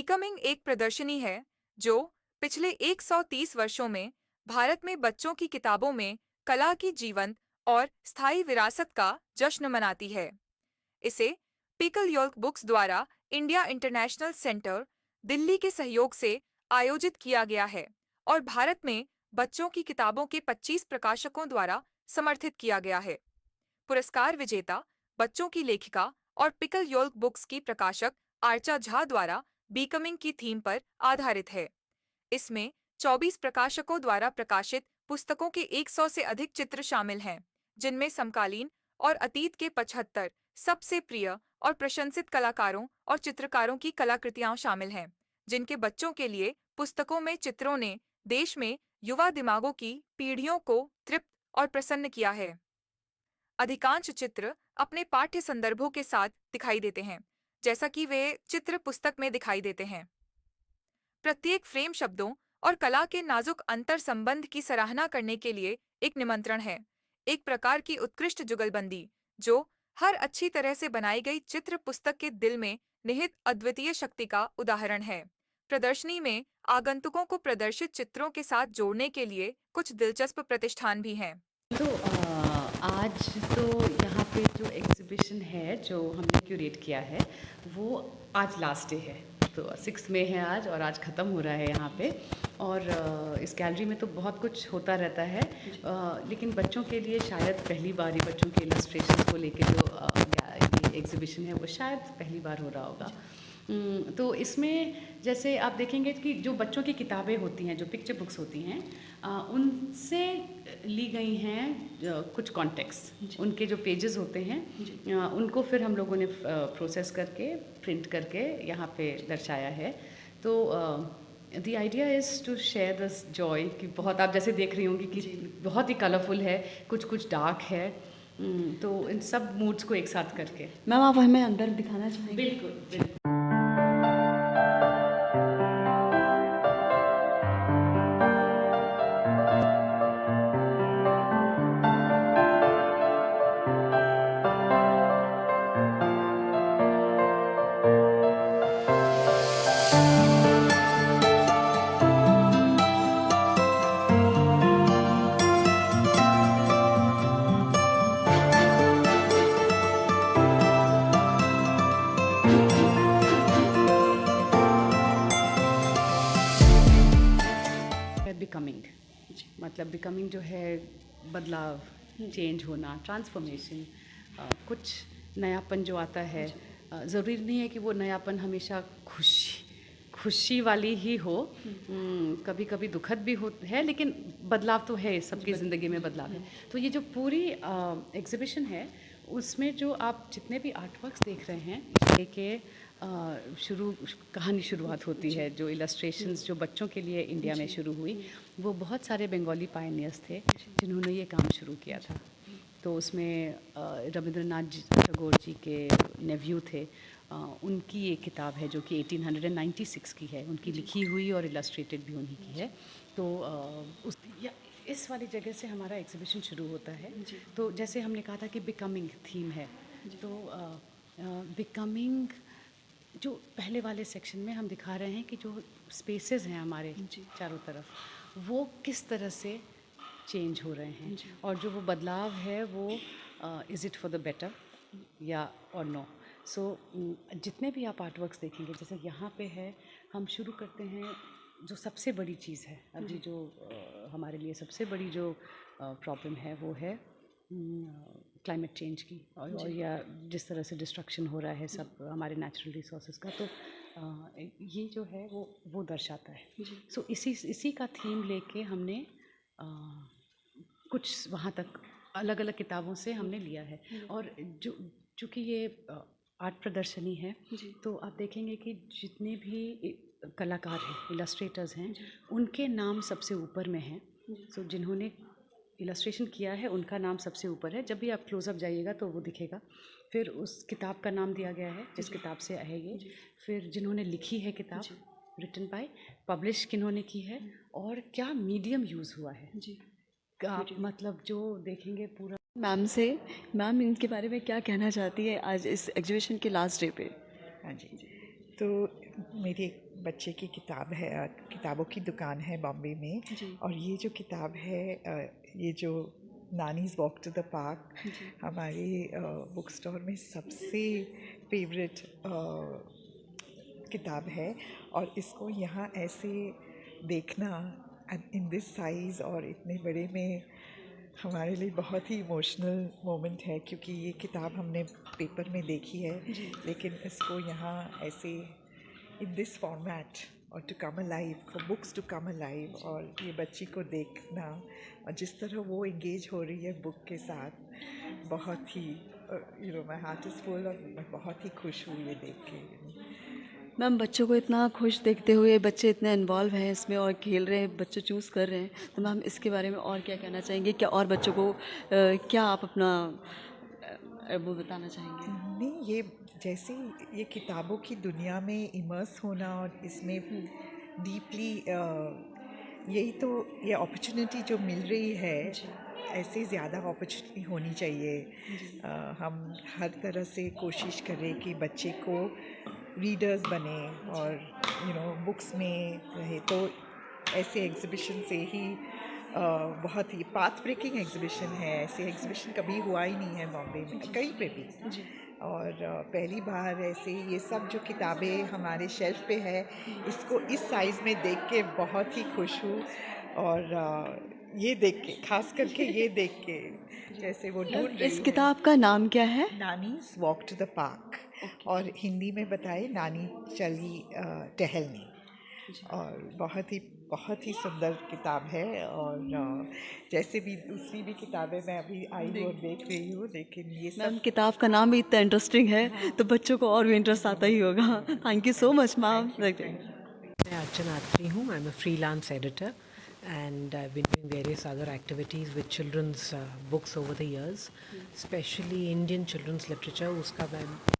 Becoming एक प्रदर्शनी है जो पिछले 130 वर्षों में भारत में बच्चों की किताबों में कला की जीवंत और स्थायी विरासत का जश्न मनाती है। इसे पिकल योल्क बुक्स द्वारा इंडिया इंटरनेशनल सेंटर, दिल्ली के सहयोग से आयोजित किया गया है और भारत में बच्चों की किताबों के 25 प्रकाशकों द्वारा समर्थित किया गया है। पुरस्कार विजेता बच्चों की लेखिका और पिकल योल्क बुक्स की प्रकाशक आर्चा झा द्वारा बीकमिंग की थीम पर आधारित है। इसमें 24 प्रकाशकों द्वारा प्रकाशित पुस्तकों के 100 से अधिक चित्र शामिल हैं, जिनमें समकालीन और अतीत के 75 सबसे प्रिय और प्रशंसित कलाकारों और चित्रकारों की कलाकृतियां शामिल हैं, जिनके बच्चों के लिए पुस्तकों में चित्रों ने देश में युवा दिमागों की पीढ़ियों को तृप्त और प्रसन्न किया है। अधिकांश चित्र अपने पाठ्य संदर्भों के साथ दिखाई देते हैं, जैसा कि वे चित्र पुस्तक में दिखाई देते हैं। प्रत्येक फ्रेम शब्दों और कला के नाजुक अंतर संबंध की सराहना करने के लिए एक निमंत्रण है, एक प्रकार की उत्कृष्ट जुगलबंदी जो हर अच्छी तरह से बनाई गई चित्र पुस्तक के दिल में निहित अद्वितीय शक्ति का उदाहरण है। प्रदर्शनी में आगंतुकों को प्रदर्शित चित्रों के साथ जोड़ने के लिए कुछ दिलचस्प प्रतिष्ठान भी हैं। तो आज तो यहाँ पे जो एग्ज़िबिशन है जो हमने क्यूरेट किया है वो आज लास्ट डे है। तो 6 मई है आज, और आज ख़त्म हो रहा है यहाँ पे। और इस गैलरी में तो बहुत कुछ होता रहता है, लेकिन बच्चों के लिए शायद पहली बार ही बच्चों के इलस्ट्रेशन को लेके जो ये एग्ज़िबिशन है वो शायद पहली बार हो रहा होगा। तो इसमें जैसे आप देखेंगे कि जो बच्चों की किताबें होती हैं, जो पिक्चर बुक्स होती हैं, उनसे ली गई हैं कुछ कॉन्टेक्स्ट। उनके जो पेजेस होते हैं उनको फिर हम लोगों ने प्रोसेस करके प्रिंट करके यहाँ पे दर्शाया है। तो the idea is to share this joy कि बहुत, आप जैसे देख रही होंगी कि बहुत ही कलरफुल है, कुछ कुछ डार्क है। तो इन सब मूड्स को एक साथ करके। मैम, आप हमें अंदर दिखाना चाहेंगे? बिल्कुल बिल्कुल। बिकमिंग, मतलब बिकमिंग जो है बदलाव, चेंज होना, ट्रांसफॉर्मेशन, कुछ नयापन जो आता है। ज़रूरी नहीं है कि वो नयापन हमेशा खुशी वाली ही हो, कभी कभी दुखद भी हो है, लेकिन बदलाव तो है, सबकी ज़िंदगी में बदलाव है। तो ये जो पूरी एग्ज़िबिशन है उसमें जो आप जितने भी आर्ट वर्क्स देख रहे हैं के कहानी शुरुआत होती है, जो इलस्ट्रेशंस जो बच्चों के लिए इंडिया में शुरू हुई, वो बहुत सारे बंगाली पायनियर्स थे जिन्होंने ये काम शुरू किया था। तो उसमें रविंद्रनाथ टैगोर जी के नेव्यू थे, उनकी एक किताब है जो कि 1896 की है, उनकी लिखी हुई और इलस्ट्रेटेड भी उन्हीं की है। तो इस वाली जगह से हमारा एग्ज़िबिशन शुरू होता है। तो जैसे हमने कहा था कि बिकमिंग थीम है, तो बिकमिंग जो पहले वाले सेक्शन में हम दिखा रहे हैं कि जो स्पेसेस हैं हमारे चारों तरफ, वो किस तरह से चेंज हो रहे हैं, और जो वो बदलाव है वो is it for the better या और नो। सो जितने भी आप आर्टवर्क्स देखेंगे, जैसे यहाँ पे है, हम शुरू करते हैं जो सबसे बड़ी चीज़ है अभी, जो हमारे लिए सबसे बड़ी जो प्रॉब्लम है वो है क्लाइमेट चेंज की, और या जिस तरह से डिस्ट्रक्शन हो रहा है सब हमारे नेचुरल रिसोर्सेज का। तो ये जो है वो दर्शाता है। सो इसी का थीम लेके हमने कुछ वहाँ तक अलग अलग किताबों से हमने लिया है। और चूँकि ये आर्ट प्रदर्शनी है, तो आप देखेंगे कि जितने भी कलाकार हैं, इलस्ट्रेटर्स हैं, उनके नाम सबसे ऊपर में हैं। सो जिन्होंने इलस्ट्रेशन किया है उनका नाम सबसे ऊपर है। जब भी आप क्लोज़अप जाइएगा तो वो दिखेगा। फिर उस किताब का नाम दिया गया है जिस किताब से है ये, फिर जिन्होंने लिखी है किताब, रिटन बाय, पब्लिश किन्होंने की है, और क्या मीडियम यूज़ हुआ है। आप मतलब जो देखेंगे पूरा। मैम इनके बारे में क्या कहना चाहती है आज इस एग्जीबिशन के लास्ट डे पे? हाँ जी, तो मेरी एक बच्चे की किताब है, किताबों की दुकान है बॉम्बे में। जी। और ये जो किताब है, ये जो नानीज़ वॉक टू द पार्क, हमारे बुक स्टोर में सबसे फेवरेट किताब है। और इसको यहाँ ऐसे देखना इन दिस साइज़ और इतने बड़े में हमारे लिए बहुत ही इमोशनल मोमेंट है, क्योंकि ये किताब हमने पेपर में देखी है, लेकिन इसको यहाँ ऐसे इन दिस फॉर्मेट और to come alive, for books to come alive, और ये बच्ची को देखना और जिस तरह वो एंगेज हो रही है बुक के साथ, बहुत ही माई हार्ट इज़ फुल, और मैं बहुत ही खुश हुई ये देख के। मैम, बच्चों को इतना खुश देखते हुए, बच्चे इतने इन्वॉल्व हैं इसमें और खेल रहे हैं, बच्चे चूज़ कर रहे हैं, तो मैम इसके बारे में और क्या कहना चाहेंगे? क्या और बच्चों को क्या आप अपना वो बताना चाहेंगे? नहीं, ये जैसे ये किताबों की दुनिया में इमर्स होना और इसमें डीपली, यही तो ये अपॉर्चुनिटी जो मिल रही है, ऐसे ज़्यादा अपॉर्चुनिटी होनी चाहिए। हम हर तरह से कोशिश करें कि बच्चे को रीडर्स बने और बुक्स में रहे, तो ऐसे एग्ज़िबिशन से ही बहुत ही पाथ ब्रेकिंग एग्ज़िबिशन है। ऐसे एग्ज़िबिशन कभी हुआ ही नहीं है बॉम्बे में कहीं पे भी। और पहली बार ऐसे ये सब जो किताबें हमारे शेल्फ पे है, इसको इस साइज़ में देख के बहुत ही खुश हूँ। और ये देख के, खास करके ये देख के, जैसे वो ढूंढ रही इस है। किताब का नाम क्या है? नानीज़ वॉक टू द पार्क, और हिंदी में बताए नानी चली टहलने। और बहुत ही सुंदर किताब है। और जैसे भी दूसरी भी किताबें मैं अभी आई हूँ और देख रही हूँ, लेकिन ये मैम, सब किताब का नाम भी इतना इंटरेस्टिंग है तो बच्चों को और भी इंटरेस्ट आता ही होगा। Thank you so much ma'am. मैं अर्चना अत्री हूँ. I'm a freelance editor and I've been doing various other activities with children's books over the years, especially Indian children's literature. उसका मैं